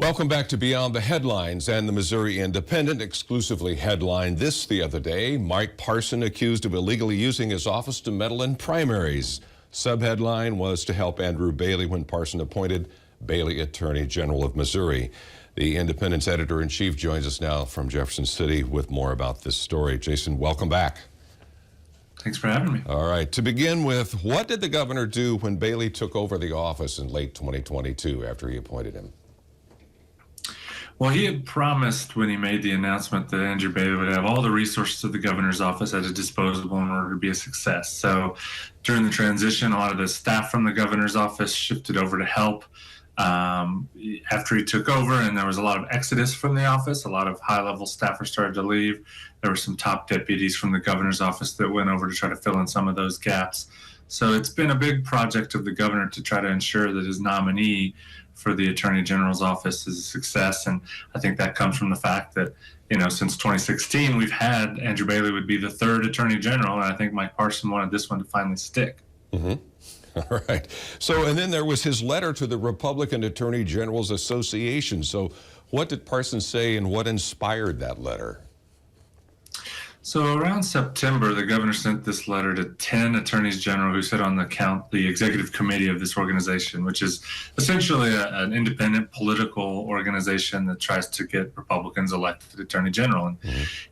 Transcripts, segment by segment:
Welcome back to Beyond the Headlines. And the Missouri Independent exclusively headlined this the other day. Mike Parson accused of illegally using his office to meddle in primaries. Subheadline was to help Andrew Bailey when Parson appointed Bailey Attorney General of Missouri. The Independent's editor-in-chief joins us now from Jefferson City with more about this story. Jason, welcome back. Thanks for having me. All right, to begin with, what did the governor do when Bailey took over the office in late 2022 after he appointed him? Well, he had promised when he made the announcement that Andrew Bailey would have all the resources of the governor's office at his disposal in order to be a success. So during the transition, a lot of the staff from the governor's office shifted over to help after he took over, and there was a lot of exodus from the office. A lot of high-level staffers started to leave. There were some top deputies from the governor's office that went over to try to fill in some of those gaps. So it's been a big project of the governor to try to ensure that his nominee for the Attorney General's office is a success. And I think that comes from the fact that, since 2016, we've had Andrew Bailey would be the third Attorney General, and I think Mike Parson wanted this one to finally stick. Mm-hmm. All right. So, and then there was his letter to the Republican Attorney Generals Association. So what did Parson say and what inspired that letter? So around September, the governor sent this letter to 10 attorneys general who sit on the executive committee of this organization, which is essentially an independent political organization that tries to get Republicans elected attorney general. And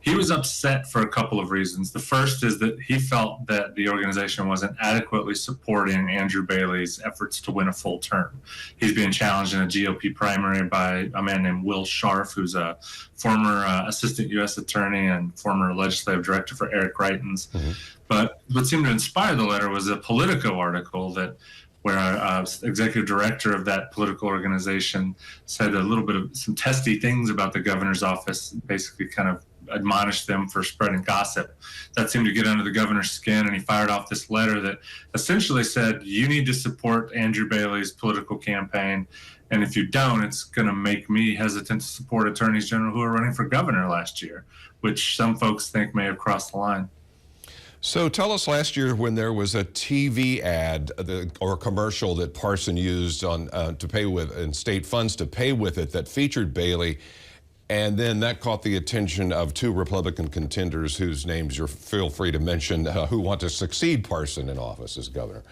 he was upset for a couple of reasons. The first is that he felt that the organization wasn't adequately supporting Andrew Bailey's efforts to win a full term. He's being challenged in a GOP primary by a man named Will Scharf, who's a former assistant U.S. attorney and former legislative director for Eric Greitens. But what seemed to inspire the letter was a Politico article where executive director of that political organization said a little bit of some testy things about the governor's office, basically kind of admonished them for spreading gossip. That seemed to get under the governor's skin, and he fired off this letter that essentially said, you need to support Andrew Bailey's political campaign, and if you don't, it's going to make me hesitant to support attorneys general who are running for governor last year, which some folks think may have crossed the line. So tell us, last year when there was a TV ad or commercial that Parson used to pay with, and state funds to pay with it, that featured Bailey, and then that caught the attention of two Republican contenders whose names you feel free to mention, who want to succeed Parson in office as governor.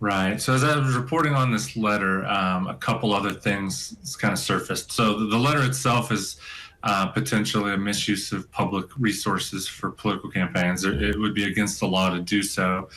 Right. So as I was reporting on this letter, a couple other things kind of surfaced. So the letter itself is potentially a misuse of public resources for political campaigns. It would be against the law to do so.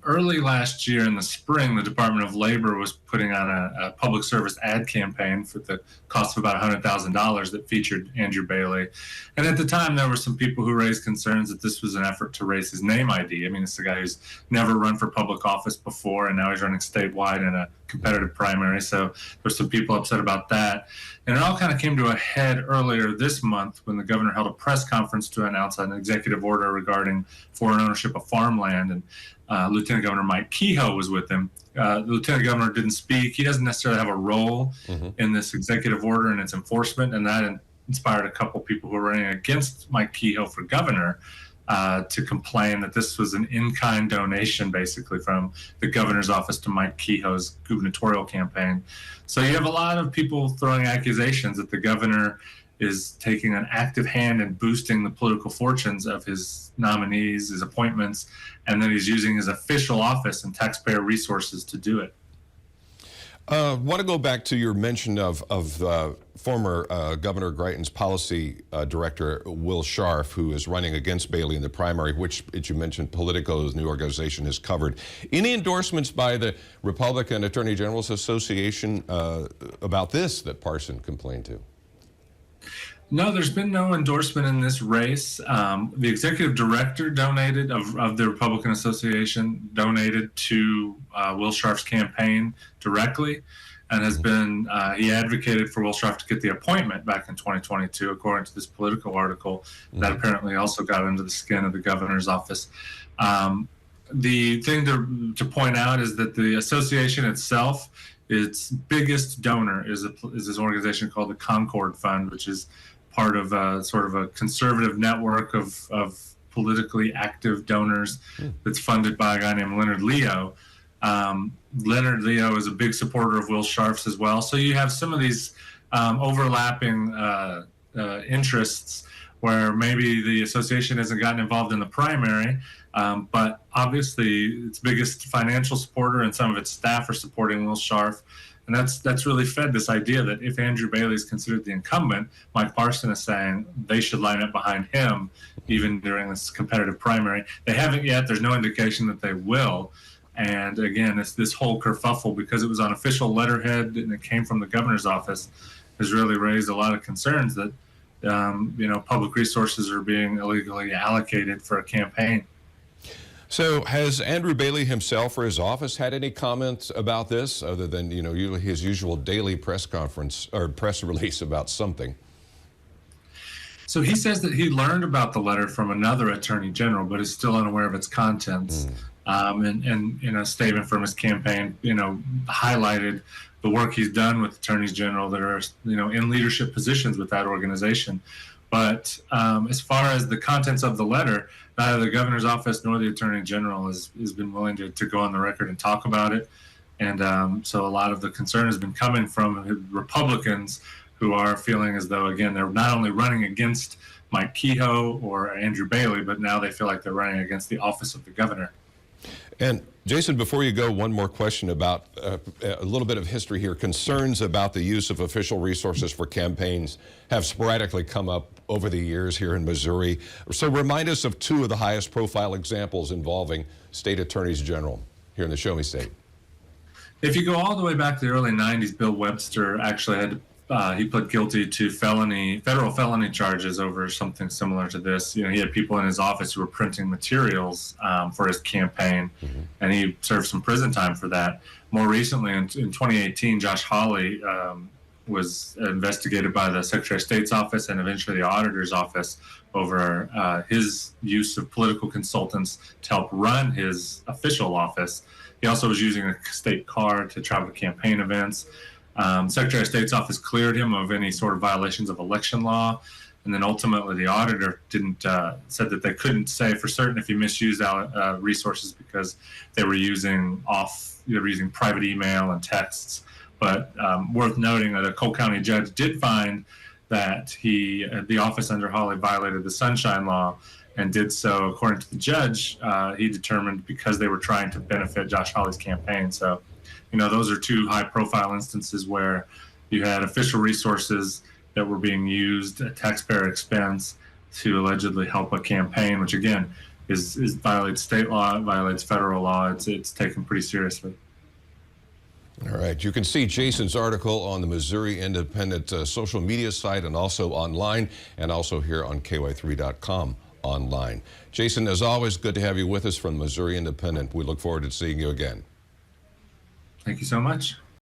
Early last year in the spring, the Department of Labor was putting on a public service ad campaign for the cost of about $100,000 that featured Andrew Bailey. And at the time, there were some people who raised concerns that this was an effort to raise his name ID. I mean, it's a guy who's never run for public office before, and now he's running statewide in a competitive primary. So there's some people upset about that. And it all kind of came to a head earlier this month when the governor held a press conference to announce an executive order regarding foreign ownership of farmland. And Lieutenant Governor Mike Kehoe was with him. The Lieutenant Governor didn't speak. He doesn't necessarily have a role in this executive order and its enforcement, and that inspired a couple people who were running against Mike Kehoe for governor to complain that this was an in-kind donation, basically, from the governor's office to Mike Kehoe's gubernatorial campaign. So you have a lot of people throwing accusations that the governor is taking an active hand in boosting the political fortunes of his nominees, his appointments, and then he's using his official office and taxpayer resources to do it. I want to go back to your mention of former Governor Greitens' policy director, Will Scharf, who is running against Bailey in the primary, which, as you mentioned, Politico's new organization has covered. Any endorsements by the Republican Attorney General's Association about this that Parson complained to? No, there's been no endorsement in this race. The executive director donated of the Republican Association donated to Will Scharf's campaign directly, and has been he advocated for Will Scharf to get the appointment back in 2022, according to this Politico article that apparently also got under the skin of the governor's office. The thing to point out is that the association itself, its biggest donor is this organization called the Concord Fund, which is part of sort of a conservative network of politically active donors that's funded by a guy named Leonard Leo, Leonard Leo is a big supporter of Will Scharf's as well. So you have some of these overlapping interests where maybe the association hasn't gotten involved in the primary, but obviously its biggest financial supporter and some of its staff are supporting Will Scharf. And that's really fed this idea that if Andrew Bailey is considered the incumbent, Mike Parson is saying they should line up behind him even during this competitive primary. They haven't yet. There's no indication that they will. And again, it's this whole kerfuffle, because it was on official letterhead and it came from the governor's office, has really raised a lot of concerns that public resources are being illegally allocated for a campaign. So has Andrew Bailey himself or his office had any comments about this, other than his usual daily press conference or press release about something? So he says that he learned about the letter from another attorney general, but is still unaware of its contents. And in a statement from his campaign, highlighted the work he's done with attorneys general that are in leadership positions with that organization. But as far as the contents of the letter, neither the governor's office nor the attorney general has been willing to go on the record and talk about it. And so a lot of the concern has been coming from Republicans who are feeling as though, again, they're not only running against Mike Kehoe or Andrew Bailey, but now they feel like they're running against the office of the governor. And Jason, before you go, one more question about a little bit of history here. Concerns about the use of official resources for campaigns have sporadically come up over the years here in Missouri. So remind us of two of the highest profile examples involving state attorneys general here in the Show Me State. If you go all the way back to the early 90s, Bill Webster actually had he pled guilty to federal felony charges over something similar to this. He had people in his office who were printing materials for his campaign, and he served some prison time for that. More recently, in 2018, Josh Hawley was investigated by the Secretary of State's office and eventually the auditor's office over his use of political consultants to help run his official office. He also was using a state car to travel to campaign events. Secretary of State's office cleared him of any sort of violations of election law, and then ultimately the auditor said that they couldn't say for certain if he misused resources because they were using private email and texts. But worth noting that a Cole County judge did find that the office under Hawley violated the Sunshine Law, and did so according to the judge. He determined because they were trying to benefit Josh Hawley's campaign. So, those are two high-profile instances where you had official resources that were being used at taxpayer expense to allegedly help a campaign, which again violates state law, it violates federal law. It's taken pretty seriously. All right. You can see Jason's article on the Missouri Independent social media site and also online, and also here on KY3.com online. Jason, as always, good to have you with us from Missouri Independent. We look forward to seeing you again. Thank you so much.